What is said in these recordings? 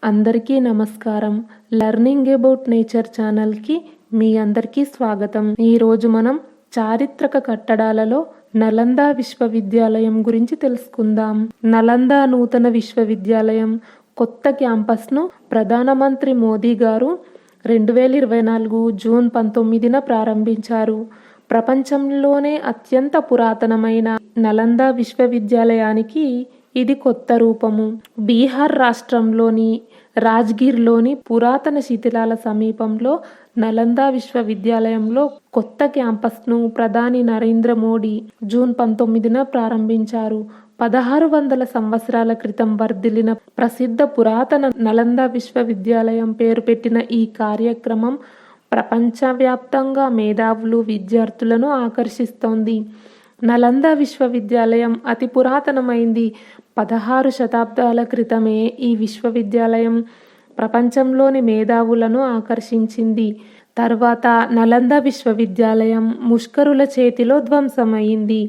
అందరికీ నమస్కారం. Learning about nature ఛానల్కి మీ అందరికీ స్వాగతం. ఈరోజు మనం చారిత్రక కట్టడాలలో నలంద విశ్వవిద్యాలయం గురించి తెలుసుకుందాం. నలంద నూతన విశ్వవిద్యాలయం కొత్త క్యాంపస్ను ప్రధానమంత్రి మోదీ గారు 2024 జూన్ 19న ప్రారంభించారు. ప్రపంచంలోనే అత్యంత పురాతనమైన నలంద విశ్వవిద్యాలయానికి ఇది కొత్త రూపము. బీహార్ రాష్ట్రంలోని రాజ్గిర్లోని పురాతన శిథిలాల సమీపంలో నలంద విశ్వవిద్యాలయంలో కొత్త క్యాంపస్ను ప్రధాని నరేంద్ర మోడీ జూన్ 19న ప్రారంభించారు. 1600 సంవత్సరాల క్రితం వర్ధిల్లిన ప్రసిద్ధ పురాతన నలంద విశ్వవిద్యాలయం పేరు పెట్టిన ఈ కార్యక్రమం ప్రపంచవ్యాప్తంగా మేధావులు, విద్యార్థులను ఆకర్షిస్తోంది. నలంద విశ్వవిద్యాలయం అతి పురాతనమైంది. 16 శతాబ్దాల క్రితమే ఈ విశ్వవిద్యాలయం ప్రపంచంలోని మేధావులను ఆకర్షించింది. తర్వాత నలంద విశ్వవిద్యాలయం ముష్కరుల చేతిలో ధ్వంసమైంది.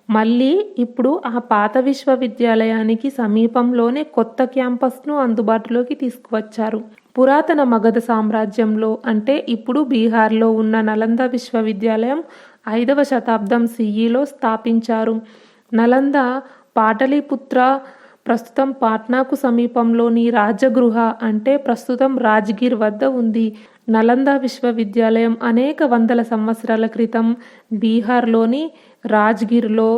మళ్ళీ ఇప్పుడు ఆ పాత విశ్వవిద్యాలయానికి సమీపంలోనే కొత్త క్యాంపస్ను అందుబాటులోకి తీసుకువచ్చారు. పురాతన మగధ సామ్రాజ్యంలో అంటే ఇప్పుడు బీహార్లో ఉన్న నలంద విశ్వవిద్యాలయం 5వ శతాబ్దం CEలో స్థాపించారు. నలంద పాటలీపుత్ర ప్రస్తుతం పాట్నాకు సమీపంలోని రాజగృహ అంటే ప్రస్తుతం రాజ్గిర్ వద్ద ఉంది. నలంద విశ్వవిద్యాలయం అనేక వందల సంవత్సరాల క్రితం బీహార్లోని రాజ్గిర్లో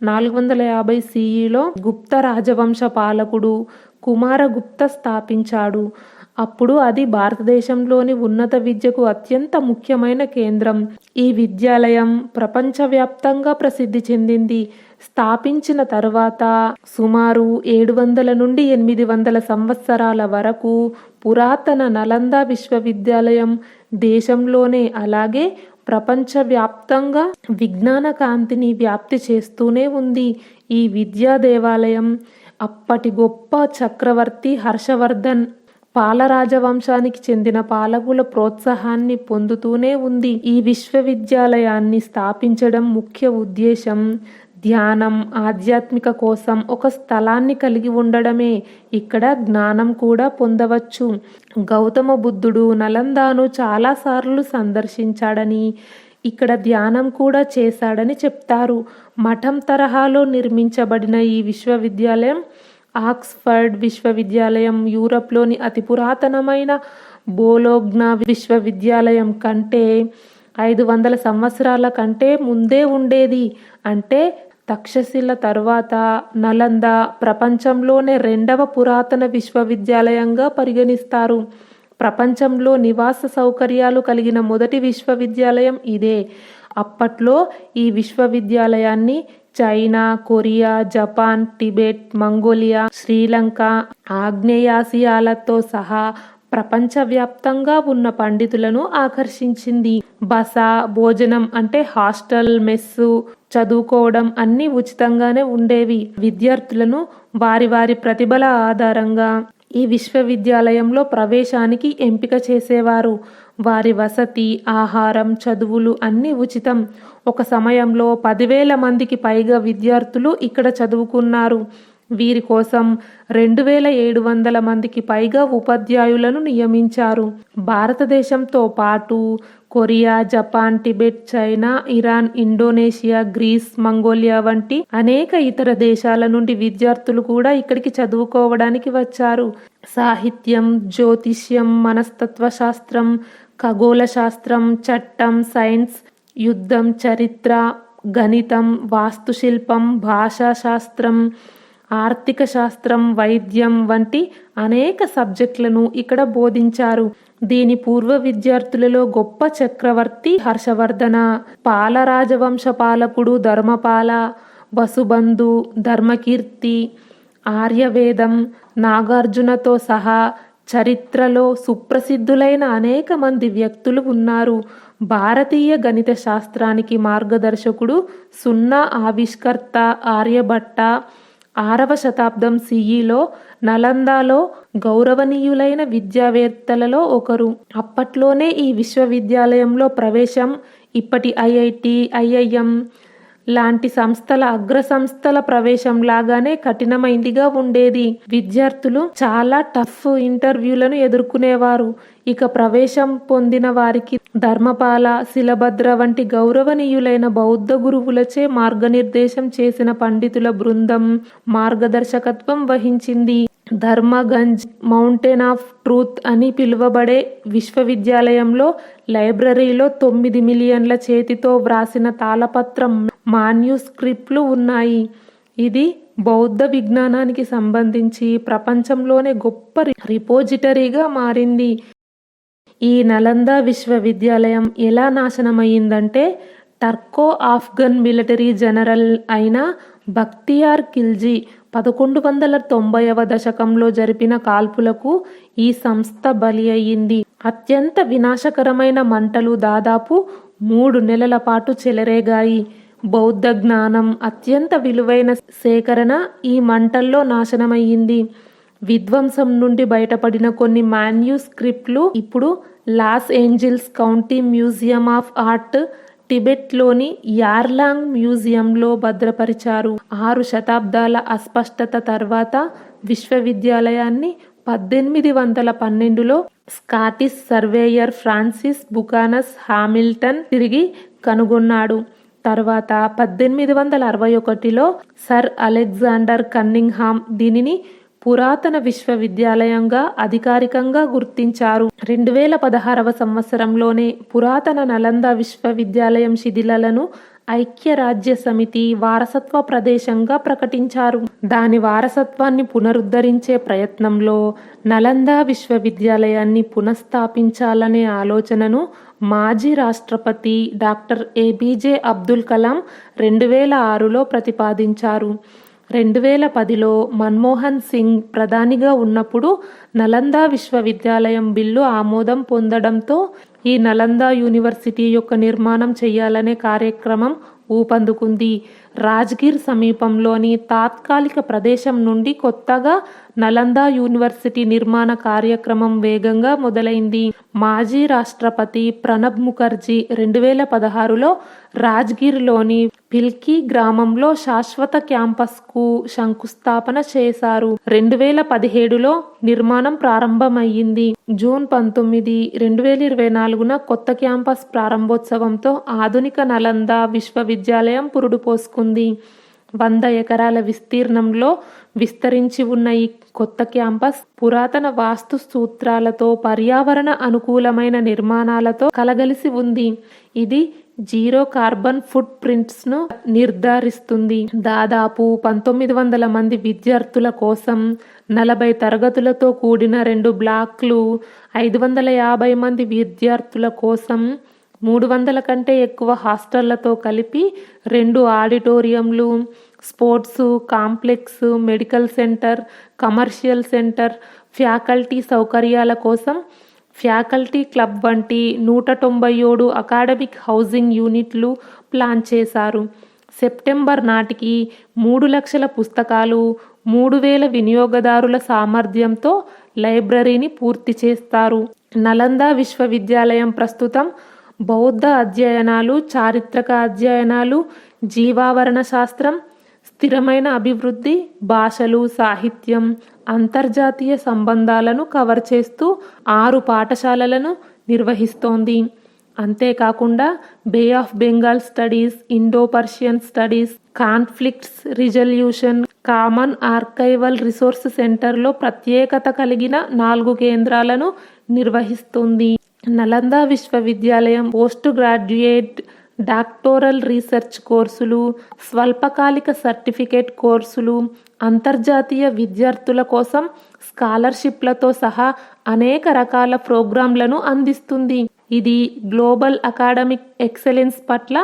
450 CEలో గుప్త రాజవంశ పాలకుడు కుమారగుప్త స్థాపించాడు. అప్పుడు అది భారతదేశంలోని ఉన్నత విద్యకు అత్యంత ముఖ్యమైన కేంద్రం. ఈ విద్యాలయం ప్రపంచవ్యాప్తంగా ప్రసిద్ధి చెందింది. స్థాపించిన తర్వాత సుమారు 700 నుండి 800 సంవత్సరాల వరకు పురాతన నలంద విశ్వవిద్యాలయం దేశంలోనే అలాగే ప్రపంచవ్యాప్తంగా విజ్ఞాన కాంతిని వ్యాప్తి చేస్తూనే ఉంది. ఈ విద్యా దేవాలయం అప్పటి గొప్ప చక్రవర్తి హర్షవర్ధన్ పాలరాజవంశానికి చెందిన పాలకుల ప్రోత్సాహాన్ని పొందుతూనే ఉంది. ఈ విశ్వవిద్యాలయాన్ని స్థాపించడం ముఖ్య ఉద్దేశం ధ్యానం, ఆధ్యాత్మిక కోసం ఒక స్థలాన్ని కలిగి ఉండడమే. ఇక్కడ జ్ఞానం కూడా పొందవచ్చు. గౌతమ బుద్ధుడు నలందాను చాలాసార్లు సందర్శించాడని, ఇక్కడ ధ్యానం కూడా చేశాడని చెప్తారు. మఠం తరహాలో నిర్మించబడిన ఈ విశ్వవిద్యాలయం ఆక్స్ఫర్డ్ విశ్వవిద్యాలయం, యూరప్లోని అతి పురాతనమైన బోలోగ్నా విశ్వవిద్యాలయం కంటే 500 సంవత్సరాల కంటే ముందే ఉండేది. అంటే తక్షశిల తర్వాత నలంద ప్రపంచంలోనే 2వ పురాతన విశ్వవిద్యాలయంగా పరిగణిస్తారు. ప్రపంచంలో నివాస సౌకర్యాలు కలిగిన మొదటి విశ్వవిద్యాలయం ఇదే. అప్పట్లో ఈ విశ్వవిద్యాలయాన్ని China, Korea, Japan, Tibet, Mongolia, Sri Lanka, ఆగ్నేయాసియాలతో సహా ప్రపంచవ్యాప్తంగా ఉన్న పండితులను ఆకర్షించింది. బస, భోజనం అంటే హాస్టల్, మెస్సు, చదువుకోవడం అన్నీ ఉచితంగానే ఉండేవి. విద్యార్థులను వారి వారి ప్రతిభల ఆధారంగా ఈ విశ్వవిద్యాలయంలో ప్రవేశానికి ఎంపిక చేసేవారు. వారి వసతి, ఆహారం, చదువులు అన్నీ ఉచితం. ఒక సమయంలో 10,000 మందికి పైగా విద్యార్థులు ఇక్కడ చదువుకున్నారు. వీరి కోసం 2,700 మందికి పైగా ఉపాధ్యాయులను నియమించారు. భారతదేశంతో పాటు Korea, Japan, Tibet, China, Iran, Indonesia, Greece, Mongolia వంటి అనేక ఇతర దేశాల నుండి విద్యార్థులు కూడా ఇక్కడికి చదువుకోవడానికి వచ్చారు. సాహిత్యం, జ్యోతిష్యం, మనస్తత్వ శాస్త్రం, ఖగోళ శాస్త్రం, చట్టం, సైన్స్, యుద్ధం, చరిత్ర, గణితం, వాస్తుశిల్పం, భాషా శాస్త్రం, ఆర్థిక శాస్త్రం, వైద్యం వంటి అనేక సబ్జెక్టులను ఇక్కడ బోధించారు. దీని పూర్వ విద్యార్థులలో గొప్ప చక్రవర్తి హర్షవర్ధన, పాలరాజవంశ పాలకుడు ధర్మపాల, వసుబంధు, ధర్మకీర్తి, ఆర్యవేదం, నాగార్జునతో సహా చరిత్రలో సుప్రసిద్ధులైన అనేక మంది వ్యక్తులు ఉన్నారు. భారతీయ గణిత శాస్త్రానికి మార్గదర్శకుడు, సున్నా ఆవిష్కర్త ఆర్యభట్ట 6వ శతాబ్దం CEలో నలందాలో గౌరవనీయులైన విద్యావేత్తలలో ఒకరు. అప్పట్లోనే ఈ విశ్వవిద్యాలయంలో ప్రవేశం ఇప్పటి IIT, IIM లాంటి సంస్థల అగ్ర సంస్థల ప్రవేశం లాగానే కఠినమైందిగా ఉండేది. విద్యార్థులు చాలా టఫ్ ఇంటర్వ్యూలను ఎదుర్కొనేవారు. ఇక ప్రవేశం పొందిన వారికి ధర్మపాల, శిలభద్ర వంటి గౌరవనీయులైన బౌద్ధ గురువులచే మార్గనిర్దేశం చేసిన పండితుల బృందం మార్గదర్శకత్వం వహించింది. ధర్మగంజ్ మౌంటైన్ ఆఫ్ ట్రూత్ అని పిలువబడే విశ్వవిద్యాలయంలో లైబ్రరీలో 9 మిలియన్ల చేతితో వ్రాసిన తాళపత్రం మాన్యుస్క్రిప్ట్లు ఉన్నాయి. ఇది బౌద్ధ విజ్ఞానానికి సంబంధించి ప్రపంచంలోనే గొప్ప రిపోజిటరీగా మారింది. ఈ నలంద విశ్వవిద్యాలయం ఎలా నాశనమయ్యిందంటే, టర్కో ఆఫ్ఘన్ మిలిటరీ జనరల్ అయిన బక్తియార్ ఖిల్జీ 1190వ దశకంలో జరిపిన కాల్పులకు ఈ సంస్థ బలి అయ్యింది. అత్యంత వినాశకరమైన మంటలు దాదాపు 3 నెలల పాటు చెలరేగాయి. బౌద్ధ జ్ఞానం అత్యంత విలువైన సేకరణ ఈ మంటల్లో నాశనమయ్యింది. విధ్వంసం నుండి బయటపడిన కొన్ని మాన్యుస్క్రిప్ట్లు ఇప్పుడు Los Angeles county museum of art, టిబెట్లోని యార్లాంగ్ మ్యూజియంలో భద్రపరిచారు. 6 శతాబ్దాల అస్పష్టత తర్వాత విశ్వవిద్యాలయాన్ని 1812లో Scottish surveyor Francis Buchanan Hamilton తిరిగి కనుగొన్నాడు. తర్వాత 1861లో సర్ అలెగ్జాండర్ కన్నింగ్హామ్ దీనిని పురాతన విశ్వవిద్యాలయంగా అధికారికంగా గుర్తించారు. 2016వ సంవత్సరంలోనే పురాతన నలంద విశ్వవిద్యాలయం శిథిలాలను ఐక్యరాజ్య సమితి వారసత్వ ప్రదేశంగా ప్రకటించారు. దాని వారసత్వాన్ని పునరుద్ధరించే ప్రయత్నంలో నలంద విశ్వవిద్యాలయాన్ని పునఃస్థాపించాలనే ఆలోచనను మాజీ రాష్ట్రపతి డాక్టర్ ఏపీజే అబ్దుల్ కలాం 2006లో ప్రతిపాదించారు. 2010లో మన్మోహన్ సింగ్ ప్రధానిగా ఉన్నప్పుడు నలంద విశ్వవిద్యాలయం బిల్లు ఆమోదం పొందడంతో ఈ నలంద యూనివర్సిటీ యొక్క నిర్మాణం చేయాలనే కార్యక్రమం ఊపందుకుంది. రాజ్గిర్ సమీపంలోని తాత్కాలిక ప్రదేశం నుండి కొత్తగా నలంద యూనివర్సిటీ నిర్మాణ కార్యక్రమం వేగంగా మొదలైంది. మాజీ రాష్ట్రపతి ప్రణబ్ ముఖర్జీ 2016లో రాజ్గిర్లోని పిల్కి గ్రామంలో శాశ్వత క్యాంపస్కు శంకుస్థాపన చేశారు. 2017లో నిర్మాణం ప్రారంభమయ్యింది. జూన్ 19, 2024న కొత్త క్యాంపస్ ప్రారంభోత్సవంతో ఆధునిక నలంద విశ్వవిద్యాలయం పురుడు పోసుకుంది. 100 ఎకరాల విస్తీర్ణంలో విస్తరించి ఉన్న ఈ కొత్త క్యాంపస్ పురాతన వాస్తు సూత్రాలతో, పర్యావరణ అనుకూలమైన నిర్మాణాలతో కలగలిసి ఉంది. ఇది జీరో కార్బన్ ఫుట్ ప్రింట్స్ను నిర్ధారిస్తుంది. దాదాపు 1900 మంది విద్యార్థుల కోసం 40 తరగతులతో కూడిన 2 బ్లాక్లు, 550 మంది విద్యార్థుల కోసం 300 కంటే ఎక్కువ హాస్టళ్లతో కలిపి 2 ఆడిటోరియంలు, sports complex, medical centre, commercial centre, faculty సౌకర్యాల కోసం ఫ్యాకల్టీ క్లబ్ వంటి 197 అకాడమిక్ హౌసింగ్ యూనిట్లు ప్లాన్ చేశారు. సెప్టెంబర్ నాటికి 3 లక్షల పుస్తకాలు, 3000 వినియోగదారుల సామర్థ్యంతో లైబ్రరీని పూర్తి చేస్తారు. నలంద విశ్వవిద్యాలయం ప్రస్తుతం బౌద్ధ అధ్యయనాలు, చారిత్రక అధ్యయనాలు, జీవావరణ శాస్త్రం, స్థిరమైన అభివృద్ధి, భాషలు, సాహిత్యం, అంతర్జాతీయ సంబంధాలను కవర్ చేస్తూ 6 పాఠశాలలను నిర్వహిస్తోంది. అంతేకాకుండా bay of Bengal studies, Indo Persian studies, conflicts resolution, common archival resource సెంటర్లో ప్రత్యేకత కలిగిన 4 కేంద్రాలను నిర్వహిస్తుంది. నలంద విశ్వవిద్యాలయం పోస్ట్ గ్రాడ్యుయేట్, డాక్టోరల్ రీసెర్చ్ కోర్సులు, స్వల్పకాలిక సర్టిఫికేట్ కోర్సులు, అంతర్జాతీయ విద్యార్థుల కోసం స్కాలర్షిప్లతో సహా అనేక రకాల ప్రోగ్రాంలను అందిస్తుంది. ఇది గ్లోబల్ అకాడమిక్ ఎక్సలెన్స్ పట్ల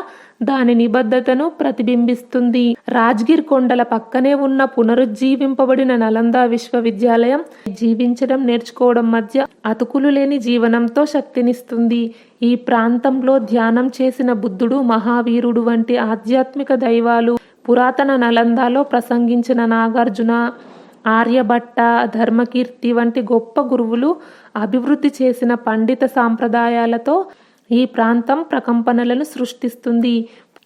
దాని నిబద్ధతను ప్రతిబింబిస్తుంది. రాజ్గిర్ కొండల పక్కనే ఉన్న పునరుజ్జీవింపబడిన నలంద విశ్వవిద్యాలయం జీవించడం, నేర్చుకోవడం మధ్య అతుకులు లేని జీవనంతో శక్తినిస్తుంది. ఈ ప్రాంతంలో ధ్యానం చేసిన బుద్ధుడు, మహావీరుడు వంటి ఆధ్యాత్మిక దైవాలు, పురాతన నలందలో ప్రసంగించిన నాగార్జున, ఆర్యభట్ట, ధర్మకీర్తి వంటి గొప్ప గురువులు అభివృద్ధి చేసిన పండిత సాంప్రదాయాలతో ఈ ప్రాంతం ప్రకంపనలను సృష్టిస్తుంది.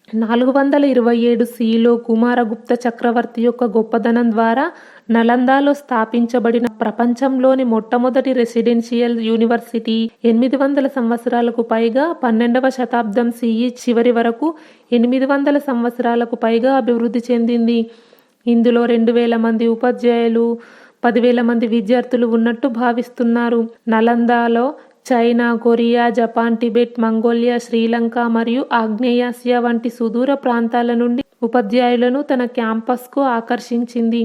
427 సిలో కుమారగుప్త చక్రవర్తి యొక్క గొప్పదనం ద్వారా నలందాలో స్థాపించబడిన ప్రపంచంలోని మొట్టమొదటి రెసిడెన్షియల్ యూనివర్సిటీ 800 సంవత్సరాలకు పైగా 12వ శతాబ్దం సిఈ చివరి వరకు 800 సంవత్సరాలకు పైగా అభివృద్ధి చెందింది. ఇందులో 2000 మంది ఉపాధ్యాయులు, 10,000 మంది విద్యార్థులు ఉన్నట్టు భావిస్తున్నారు. నలందాలో China, Korea, Japan, Tibet, Mongolia, Sri Lanka మరియు ఆగ్నేయాసియా వంటి సుదూర ప్రాంతాల నుండి ఉపాధ్యాయులను తన క్యాంపస్కు ఆకర్షించింది.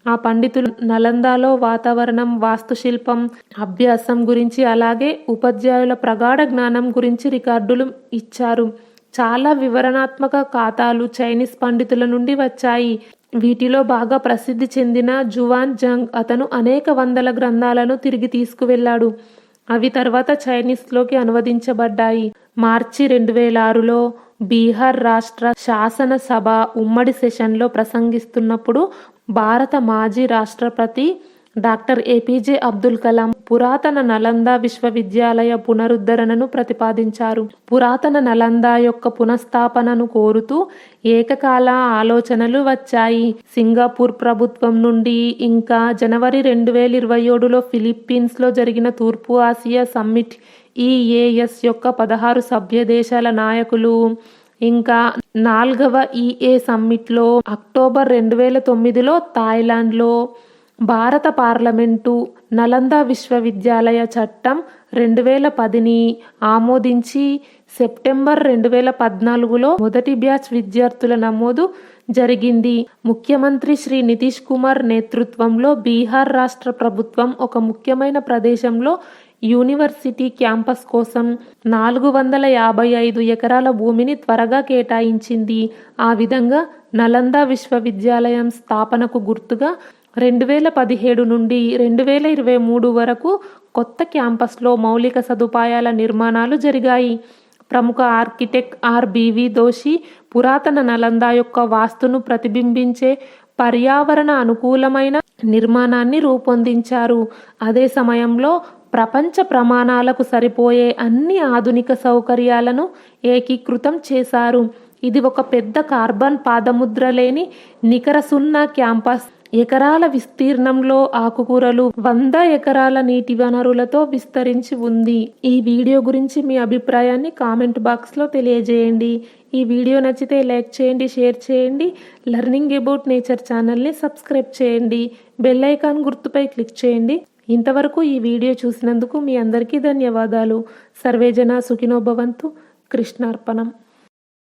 ఆ పండితులు నలందాలో వాతావరణం, వాస్తుశిల్పం, అభ్యాసం గురించి అలాగే ఉపాధ్యాయుల ప్రగాఢ జ్ఞానం గురించి రికార్డులు ఇచ్చారు. చాలా వివరణాత్మక ఖాతాలు చైనీస్ పండితుల నుండి వచ్చాయి. వీటిలో బాగా ప్రసిద్ధి చెందిన జువాన్ జంగ్ అతను అనేక వందల గ్రంథాలను తిరిగి తీసుకువెళ్ళాడు. అవి తర్వాత చైనీస్లోకి అనువదించబడ్డాయి. మార్చి 2006లో బీహార్ రాష్ట్ర శాసనసభ ఉమ్మడి సెషన్లో ప్రసంగిస్తున్నప్పుడు భారత మాజీ రాష్ట్రపతి డాక్టర్ ఏపీజే అబ్దుల్ కలాం పురాతన నలంద విశ్వవిద్యాలయ పునరుద్ధరణను ప్రతిపాదించారు. పురాతన నలంద యొక్క పునఃస్థాపనను కోరుతూ ఏకకాల ఆలోచనలు వచ్చాయి. సింగపూర్ ప్రభుత్వం నుండి ఇంకా జనవరి 2027లో ఫిలిప్పీన్స్లో జరిగిన తూర్పు ఆసియా సమ్మిట్ ఈఏఎస్ యొక్క 16 సభ్య దేశాల నాయకులు ఇంకా 4వ ఈఏ సమ్మిట్లో అక్టోబర్ 2009లో థాయిలాండ్లో భారత పార్లమెంటు నలంద విశ్వవిద్యాలయ చట్టం 2010ని ఆమోదించి సెప్టెంబర్ 2014లో మొదటి బ్యాచ్ విద్యార్థుల నమోదు జరిగింది. ముఖ్యమంత్రి శ్రీ నితీష్ కుమార్ నేతృత్వంలో బీహార్ రాష్ట్ర ప్రభుత్వం ఒక ముఖ్యమైన ప్రదేశంలో యూనివర్సిటీ క్యాంపస్ కోసం 455 ఎకరాల భూమిని త్వరగా కేటాయించింది. ఆ విధంగా నలంద విశ్వవిద్యాలయం స్థాపనకు గుర్తుగా 2017 నుండి 2023 వరకు కొత్త క్యాంపస్లో మౌలిక సదుపాయాల నిర్మాణాలు జరిగాయి. ప్రముఖ ఆర్కిటెక్ట్ ఆర్బీవీ దోషి పురాతన నలంద యొక్క వాస్తును ప్రతిబింబించే పర్యావరణ అనుకూలమైన నిర్మాణాన్ని రూపొందించారు. అదే సమయంలో ప్రపంచ ప్రమాణాలకు సరిపోయే అన్ని ఆధునిక సౌకర్యాలను ఏకీకృతం చేశారు. ఇది ఒక పెద్ద కార్బన్ పాదముద్ర లేని నికర సున్నా క్యాంపస్. ఎకరాల విస్తీర్ణంలో ఆకుకూరలు, 100 ఎకరాల నీటి వనరులతో విస్తరించి ఉంది. ఈ వీడియో గురించి మీ అభిప్రాయాన్ని కామెంట్ బాక్స్లో తెలియజేయండి. ఈ వీడియో నచ్చితే లైక్ చేయండి, షేర్ చేయండి. లెర్నింగ్ అబౌట్ నేచర్ ఛానల్ని సబ్స్క్రైబ్ చేయండి. బెల్ ఐకాన్ గుర్తుపై క్లిక్ చేయండి. ఇంతవరకు ఈ వీడియో చూసినందుకు మీ అందరికీ ధన్యవాదాలు. సర్వేజన సుఖినో భవంతు. కృష్ణార్పణం.